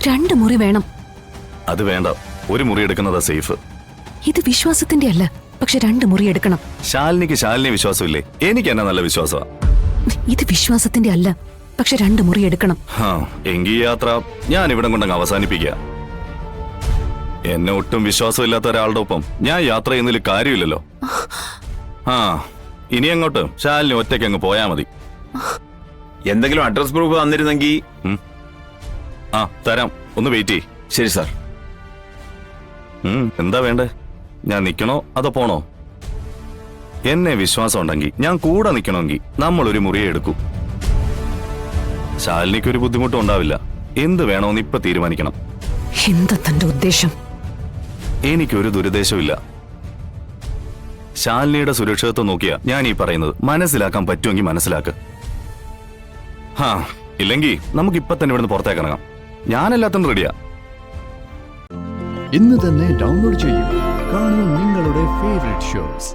2 മുറി വേണം. അത് വേണ്ട, ഒരു മുറി എടുക്കുന്നതാ സേഫ്. ഇത് വിശ്വാസത്തിന്റെ അല്ല, പക്ഷെ 2 മുറി എടുക്കണം. ശാലിനിയെ വിശ്വാസമില്ലേ? എനിക്ക് എന്നാ നല്ല വിശ്വാസമാ. ഇത് വിശ്വാസത്തിന്റെ അല്ല, പക്ഷെ 2 മുറി എടുക്കണം. എങ്കി യാത്ര ഞാൻ ഇവിടം കൊണ്ടങ്ങ് അവസാനിപ്പിക്കുക. എന്നെ ഒട്ടും വിശ്വാസമില്ലാത്ത ഒരാളുടെ ഒപ്പം ഞാൻ യാത്ര ചെയ്യുന്നതിൽ കാര്യമില്ലല്ലോ. ഇനി അങ്ങോട്ട് ശാലിനി ഒറ്റയ്ക്ക് അങ്ങ് പോയാ മതി. എന്തെങ്കിലും അഡ്രസ് പ്രൂഫ് തന്നിരുന്നെങ്കിൽ. തരാം, ഒന്ന് വെയിറ്റ് ചെയ്യ്. ശരി സാർ. എന്താ വേണ്ടേ? ഞാൻ നിക്കണോ അതോ പോണോ? എന്നെ വിശ്വാസം ഉണ്ടെങ്കിൽ, ഞാൻ കൂടെ നിക്കണമെങ്കിൽ നമ്മൾ ഒരു മുറിയെ എടുക്കൂ. ശാലിനിക്കൊരു ബുദ്ധിമുട്ടും ഉണ്ടാവില്ല. എന്ത് വേണോന്ന് ഇപ്പൊ തീരുമാനിക്കണം. എന്താ തന്റെ ഉദ്ദേശം? എനിക്കൊരു ദുരുദ്ദേശമില്ല. ശാലിനിയുടെ സുരക്ഷിതത്വം നോക്കിയാ ഞാൻ ഈ പറയുന്നത്. മനസ്സിലാക്കാൻ പറ്റുമെങ്കിൽ മനസ്സിലാക്ക്. ഇല്ലെങ്കിൽ നമുക്ക് ഇപ്പൊ തന്നെ ഇവിടുന്ന് പുറത്തേക്കിറങ്ങാം. ഞാനെല്ലാത്തിനും റെഡിയാ. ഇന്ന് തന്നെ ഡൗൺലോഡ് ചെയ്യൂ. കാണൂ നിങ്ങളുടെ ഫേവറേറ്റ് ഷോസ്.